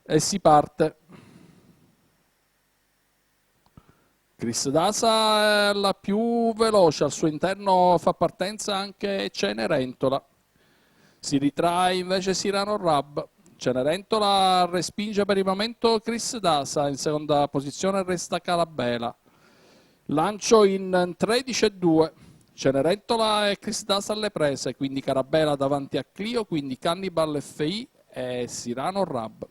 e si parte. Chris Dasa è la più veloce, al suo interno fa partenza anche Cenerentola. Si ritrae invece Cyrano Rab. Cenerentola respinge per il momento Chris Dasa, in seconda posizione resta Carabela. Lancio in 13-2. Cenerentola e Chris Dasa alle prese, quindi Carabela davanti a Clio, quindi Cannibal FI e Cyrano Rab.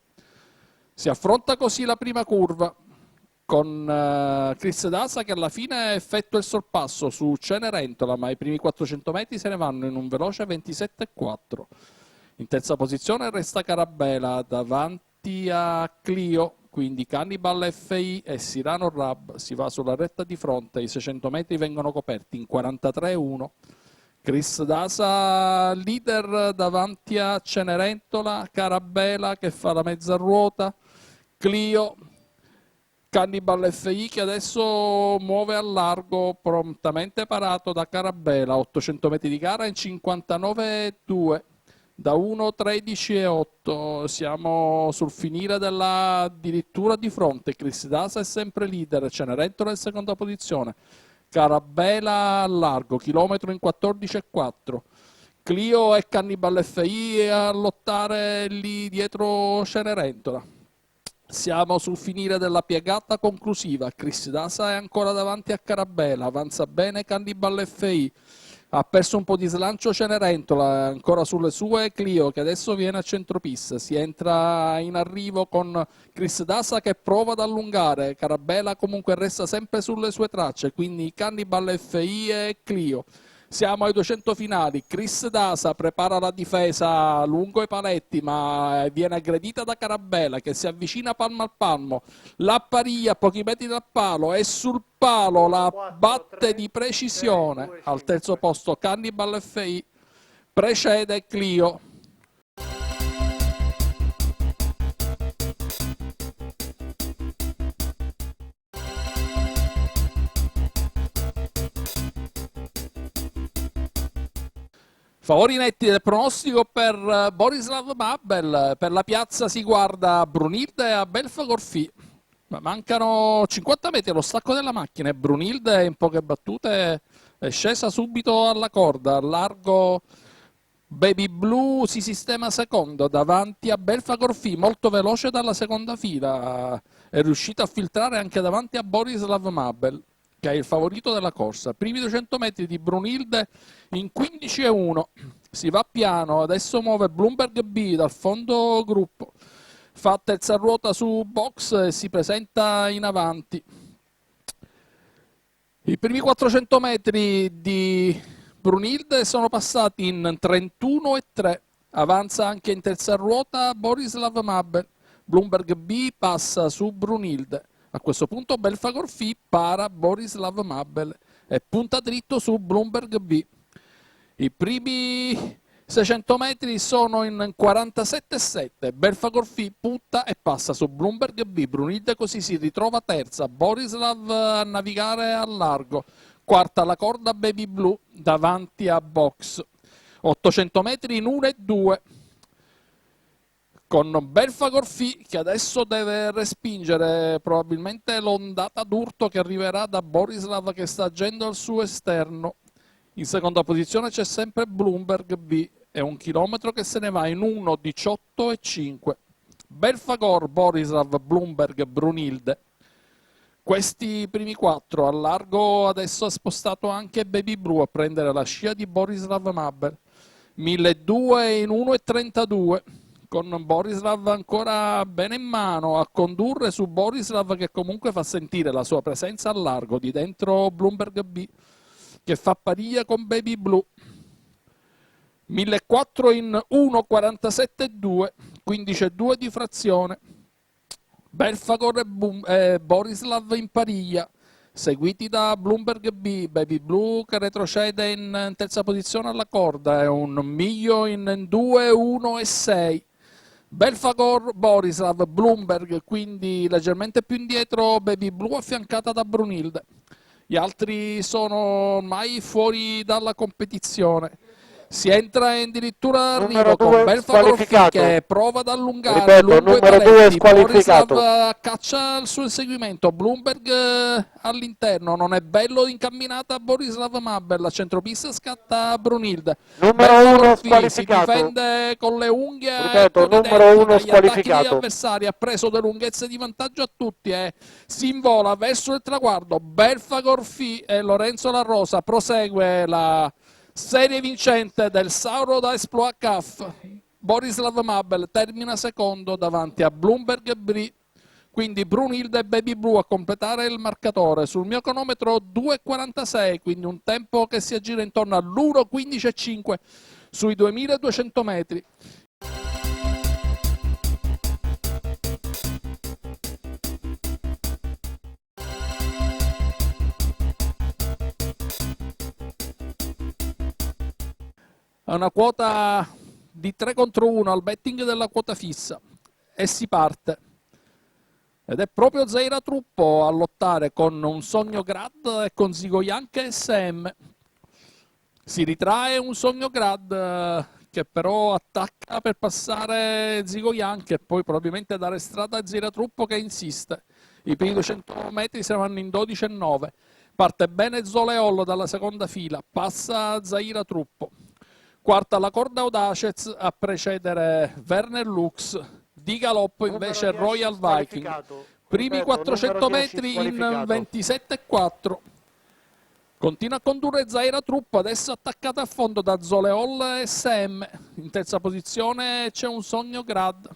Si affronta così la prima curva con Chris Dasa che alla fine effettua il sorpasso su Cenerentola, ma i primi 400 metri se ne vanno in un veloce 27,4. In terza posizione resta Carabela davanti a Clio, quindi Cannibal FI e Cyrano Rab. Si va sulla retta di fronte, i 600 metri vengono coperti in 43,1. Chris Dasa leader davanti a Cenerentola, Carabela che fa la mezza ruota, Clio, Cannibal FI che adesso muove al largo, prontamente parato da Carabela, 800 metri di gara in 59,2. Da 1,13,8 siamo sul finire della addirittura di fronte. Chris Dasa è sempre leader, Cenerentola in seconda posizione, Carabela al largo, chilometro in 14,4. Clio e Cannibal FI a lottare lì dietro Cenerentola. Siamo sul finire della piegata conclusiva. Chris Dasa è ancora davanti a Carabela, avanza bene Cannibal FI. Ha perso un po' di slancio Cenerentola, ancora sulle sue Clio che adesso viene a centropista. Si entra in arrivo con Chris Dasa che prova ad allungare, Carabela comunque resta sempre sulle sue tracce, quindi Cannibal FI e Clio. Siamo ai 200 finali, Chris Dasa prepara la difesa lungo i paletti ma viene aggredita da Carabela che si avvicina palmo a palmo, la pariglia a pochi metri dal palo e sul palo la batte di precisione. Al terzo posto Cannibal FI, precede Clio. Favori netti del pronostico per Borislav Mabel. Per la piazza si guarda Brunilde e Abel Corfì. Mancano 50 metri allo stacco della macchina e Brunilde in poche battute è scesa subito alla corda. Al largo Baby Blue si sistema secondo davanti a Belfa Corfì, molto veloce dalla seconda fila. È riuscita a filtrare anche davanti a Borislav Mabel, che è il favorito della corsa. Primi 200 metri di Brunilde in 15,1. Si va piano, adesso muove Bloomberg B dal fondo gruppo. Fa terza ruota su box e si presenta in avanti. I primi 400 metri di Brunilde sono passati in 31,3. Avanza anche in terza ruota Borislav Mabel. Bloomberg B passa su Brunilde. A questo punto Belfa Corfì para Borislav Mabel e punta dritto su Bloomberg B. I primi 600 metri sono in 47,7. Belfa Corfì punta e passa su Bloomberg B. Brunilde così si ritrova terza. Borislav a navigare al largo. Quarta la corda Baby Blue davanti a box. 800 metri in 1,2. Con Belfa Corfì che adesso deve respingere probabilmente l'ondata d'urto che arriverà da Borislav che sta agendo al suo esterno. In seconda posizione c'è sempre Bloomberg B, è un chilometro che se ne va in 1,18,5. Belfagor, Borislav, Bloomberg, Brunilde. Questi primi 4, al largo adesso ha spostato anche Baby Blue a prendere la scia di Borislav Mabel. 1.200 in 1,32. Con Borislav ancora bene in mano a condurre su Borislav che comunque fa sentire la sua presenza al largo di dentro Bloomberg B che fa pariglia con Baby Blue. 1.400 in 1,47,2, 15,2 di frazione. Belfagor e Borislav in pariglia, seguiti da Bloomberg B, Baby Blue che retrocede in terza posizione alla corda, è un miglio in 2,1,6. Belfagor, Borislav, Bloomberg, quindi leggermente più indietro Baby Blue affiancata da Brunilde. Gli altri sono ormai fuori dalla competizione. Si entra addirittura Numero d'arrivo con 2 Belfagor Fi squalificato. che prova ad allungare Ripeto, lungo i numero 2 paletti, Borislav squalificato. caccia il suo inseguimento, Bloomberg all'interno, non è bello incamminata Borislav Mabel, a centropista scatta Brunilde, Numero Belfagor 1 Fi si squalificato. difende con le unghie, Ripeto, con i numero denti 1 dagli attacchi degli squalificato. avversari, ha preso delle lunghezze di vantaggio a tutti e si invola verso il traguardo, Belfagor Fi e Lorenzo La Rosa prosegue la serie vincente del Sauro da Exploit CAF. Borislav Mabel termina secondo davanti a Bloomberg e Brie, quindi Brunilde e Baby Blue a completare il marcatore. Sul mio cronometro 2,46, quindi un tempo che si aggira intorno all'1,15,5 sui 2200 metri. È una quota di 3 contro 1 al betting della quota fissa e si parte. Ed è proprio Zaira Truppo a lottare con un Sogno Grad e con Zigoyanke SM. Si ritrae un Sogno Grad che però attacca per passare Zigoyanke e poi probabilmente dare strada a Zaira Truppo che insiste. I primi 200 metri saranno in 12,9. Parte bene Zoleollo dalla seconda fila, passa Zaira Truppo. Quarta la corda Audacez a precedere Werner Lux, di galoppo invece Royal Viking. Primi 400 metri in 27,4. Continua a condurre Zaira Truppo, adesso attaccata a fondo da Zoleol SM. In terza posizione c'è un Sogno Grad.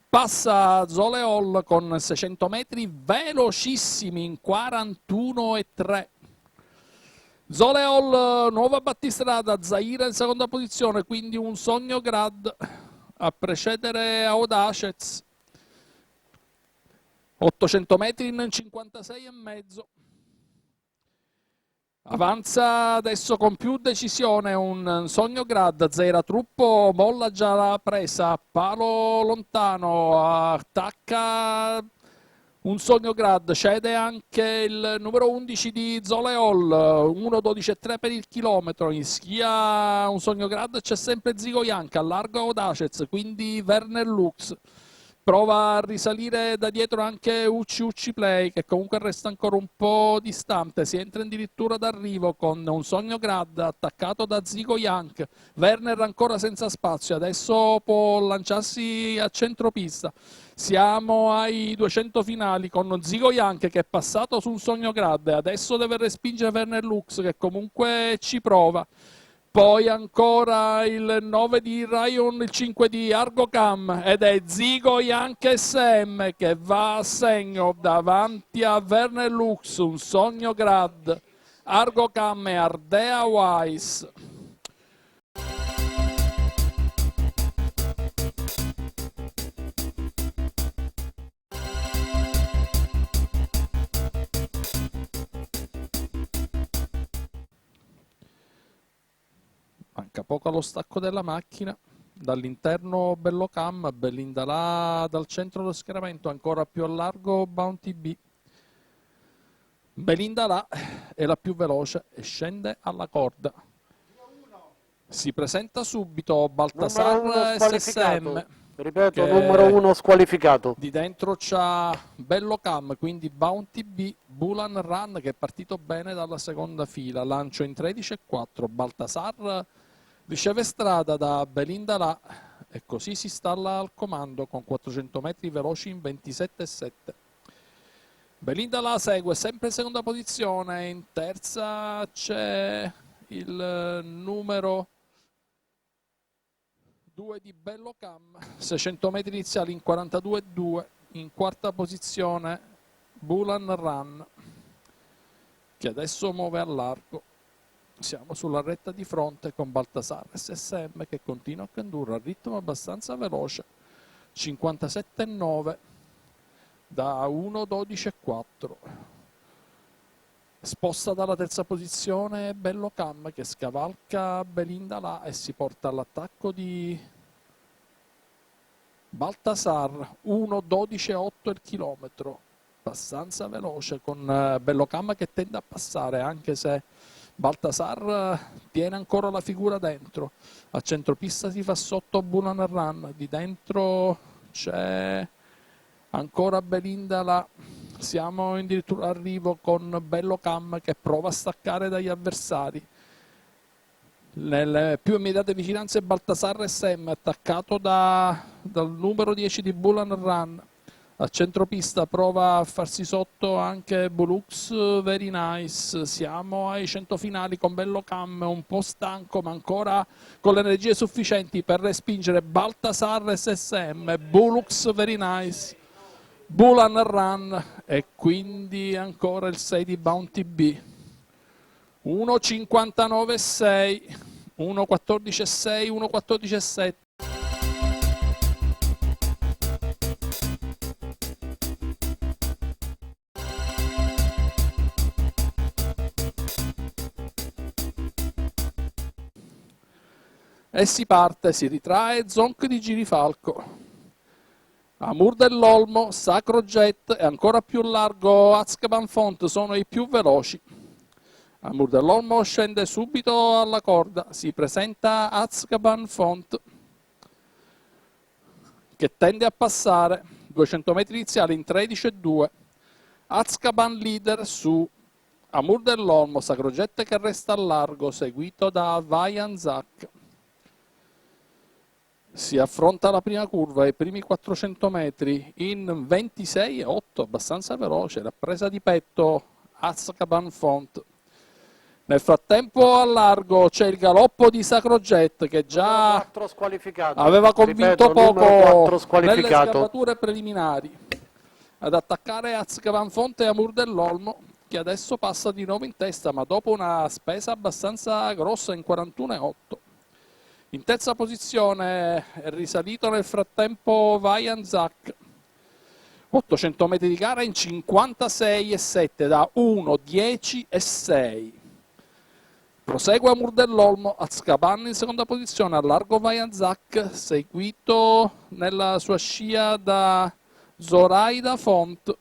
Passa Zoleol con 600 metri velocissimi in 41,3. Zoleol, nuova battistrada, Zaira in seconda posizione, quindi un Sogno Grad a precedere Audacez. 800 metri in 56,5. Avanza adesso con più decisione un Sogno Grad, Zaira Truppo molla già la presa, palo lontano, attacca un Sogno Grad, cede anche il numero 11 di Zoleol, 1,12,3 per il chilometro, in scia un Sogno Grad c'è sempre Zigoyanka, allarga Audacez, quindi Werner Lux. Prova a risalire da dietro anche Ucci Play che comunque resta ancora un po' distante, si entra addirittura d'arrivo con un Sogno Grad attaccato da Zigo Yank, Werner ancora senza spazio, adesso può lanciarsi a centropista. Siamo ai 200 finali con Zigo Yank che è passato su un Sogno Grad e adesso deve respingere Werner Lux che comunque ci prova. Poi ancora il 9 di Ryan, il 5 di Argocam ed è Zigo Yank SM che va a segno davanti a Werner Lux, un Sogno Grad, Argocam e Ardea Weiss. Manca poco allo stacco della macchina, dall'interno Bellocam, Bellindalà dal centro dello schieramento, ancora più a largo Bounty B. Belindalà è la più veloce e scende alla corda. Si presenta subito Baltasar SSM. Ripeto, numero 1 squalificato. Di dentro c'ha Bellocam, quindi Bounty B, Bulan Run che è partito bene dalla seconda fila, lancio in 13,4, Baltasar riceve strada da Belindalà e così si installa al comando con 400 metri veloci in 27,7. Belindalà segue sempre in seconda posizione, in terza c'è il numero 2 di Bellocam, 600 metri iniziali in 42,2, in quarta posizione Bulan Run che adesso muove a largo. Siamo sulla retta di fronte con Baltasar SSM che continua a condurre a ritmo abbastanza veloce, 57,9 da 1,12,4. Sposta dalla terza posizione Bellocam che scavalca Belindalà e si porta all'attacco di Baltasar, 1,12,8 il chilometro, abbastanza veloce con Bellocam che tende a passare anche se Baltasar tiene ancora la figura dentro, a centropista si fa sotto Bulan Run, di dentro c'è ancora Belinda là, siamo addirittura arrivo con Bello Cam che prova a staccare dagli avversari. Nelle più immediate vicinanze Baltasar SM attaccato dal numero 10 di Bulan Run. A centropista prova a farsi sotto anche Bulux Very Nice. Siamo ai 100 finali con Bello Cam, un po' stanco ma ancora con le energie sufficienti per respingere Baltasar SSM, Bulux Very Nice, Bulan Run e quindi ancora il 6 di Bounty B. 1.59.6, 1.14.6, 1.14.7. E si parte, si ritrae Zonk di Girifalco. Amur dell'Olmo, Sacro Jet e ancora più largo Azkaban Font sono i più veloci. Amur dell'Olmo scende subito alla corda, si presenta Azkaban Font che tende a passare 200 metri iniziali in 13,2. Azkaban leader su Amur dell'Olmo, Sacro Jet che resta al largo, seguito da Vayan Zak. Si affronta la prima curva, i primi 400 metri in 26,8, abbastanza veloce, la presa di petto Azkaban Font. Nel frattempo al largo c'è il galoppo di Sacro Jet che già aveva convinto poco nelle scampature preliminari ad attaccare Azkaban Font e Amur dell'Olmo, che adesso passa di nuovo in testa ma dopo una spesa abbastanza grossa in 41,8. In terza posizione è risalito nel frattempo Vayan Zak, 800 metri di gara in 56,7 da 1, 10 e 6. Prosegue Amur dell'Olmo, Azkaban in seconda posizione, a largo Vayan Zak, seguito nella sua scia da Zoraida Font,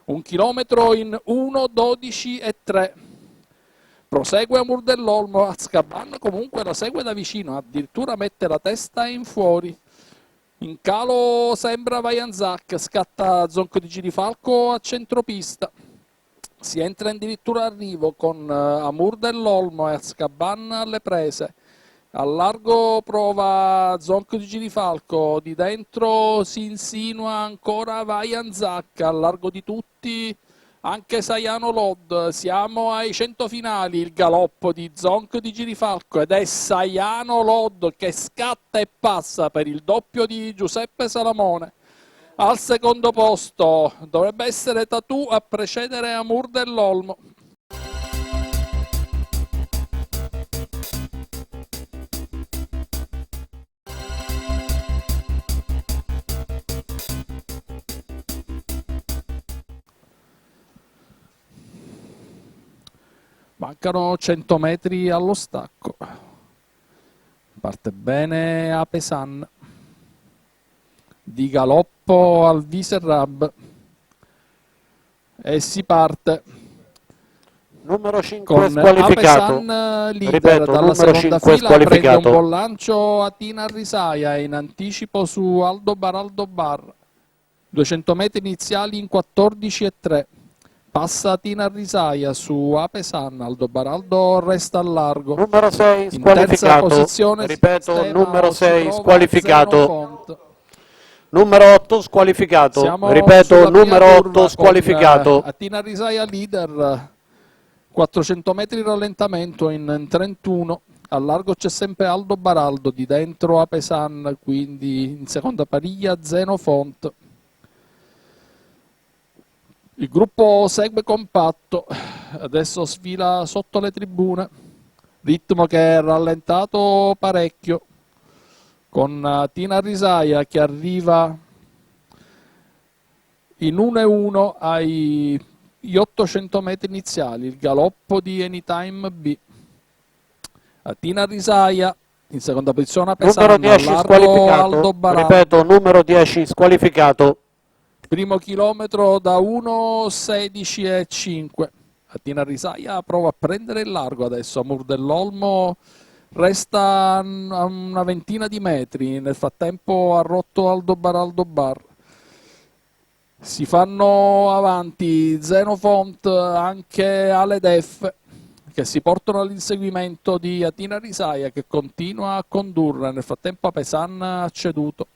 1 chilometro in 1, 12 e 3. Prosegue Amur dell'Olmo, Azkaban comunque la segue da vicino, addirittura mette la testa in fuori. In calo sembra Vayan Zak, scatta Zonco di Girifalco a centropista. Si entra addirittura arrivo con Amur dell'Olmo e Azkaban alle prese. Al largo prova Zonco di Girifalco, di dentro si insinua ancora Vayan Zak, al largo di tutti anche Sayano Lod. Siamo ai 100 finali, il galoppo di Zonco di Girifalco ed è Sayano Lod che scatta e passa per il doppio di Giuseppe Salamone. Al secondo posto dovrebbe essere Tatù a precedere Amur dell'Olmo. Mancano 100 metri allo stacco. Parte bene Apesan. Di galoppo al Viserrab e si parte numero 5 con squalificato. Apesan leader. Ripeto, dalla numero seconda 5 fila prende un squalificato. buon lancio a Tina Risaia in anticipo su Aldo Bar. 200 metri iniziali in 14,3. Passa Tina Risaia su Apesan, Aldo Baraldo resta al largo. Numero 6 in terza squalificato. posizione Ripeto, numero 6 Zeno squalificato. Font. Numero 8 squalificato. Siamo Ripeto, sulla prima numero curva 8 squalificato. con Atina Risaia leader, 400 metri rallentamento in 31. Al largo c'è sempre Aldo Baraldo, di dentro Apesan, quindi in seconda pariglia Zeno Font. Il gruppo segue compatto, adesso sfila sotto le tribune, ritmo che è rallentato parecchio, con Tina Risaia che arriva in 1,1 ai 800 metri iniziali, il galoppo di Anytime B. Tina Risaia in seconda posizione a Numero 10 squalificato. Aldo Baraldo. Ripeto, numero 10 squalificato. Primo chilometro da 1,16,5. Atina Risaia prova a prendere il largo adesso, Amur dell'Olmo resta a una ventina di metri, nel frattempo ha rotto Aldobar. Si fanno avanti Xenofont, anche Aledef, che si portano all'inseguimento di Atina Risaia, che continua a condurre. Nel frattempo Apesan ha ceduto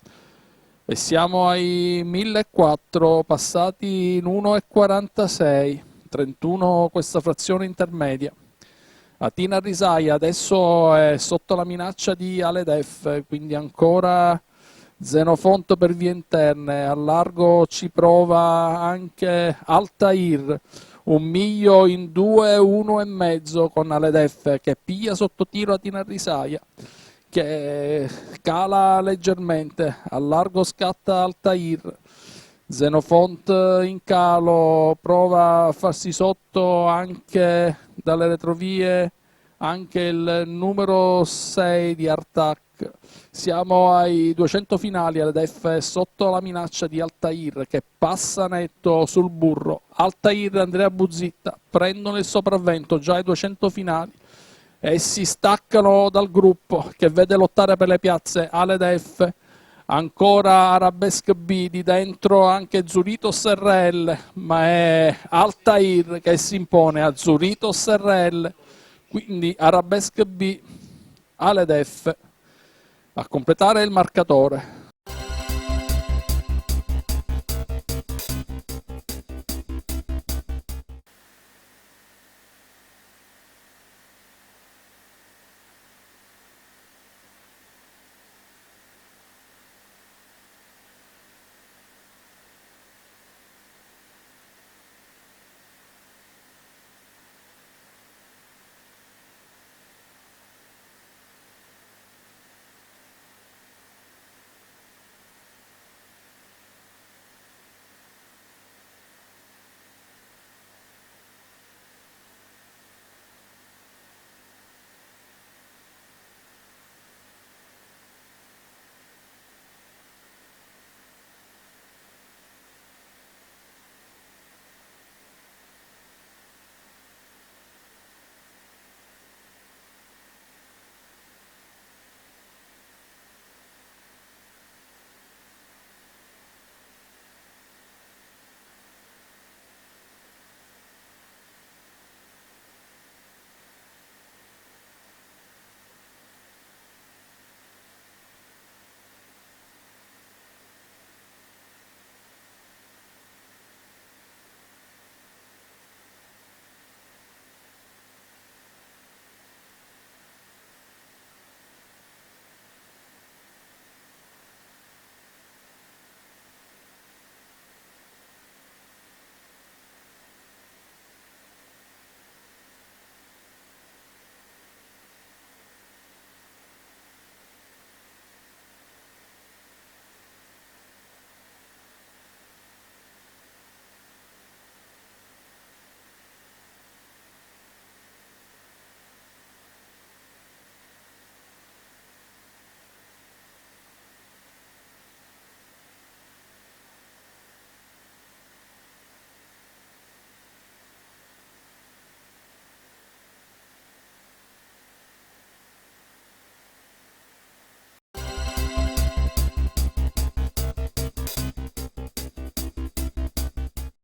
e siamo ai 1004 passati in 1,46, 31 questa frazione intermedia. Atina Risaia adesso è sotto la minaccia di Aledef, quindi ancora Xenofont per vie interne. Al largo ci prova anche Altair, un miglio in 2,1,5 con Aledef, che piglia sotto tiro Atina Risaia, che cala leggermente. Al largo scatta Altair, Xenofont in calo, prova a farsi sotto anche dalle retrovie anche il numero 6 di Artak. Siamo ai 200 finali, Aledef è sotto la minaccia di Altair, che passa netto sul burro. Altair e Andrea Buzitta prendono il sopravvento già ai 200 finali e si staccano dal gruppo, che vede lottare per le piazze Aledef, ancora Arabesque B, di dentro anche Zuritos RL, ma è Altair che si impone a Zuritos RL, quindi Arabesque B, Aledef a completare il marcatore.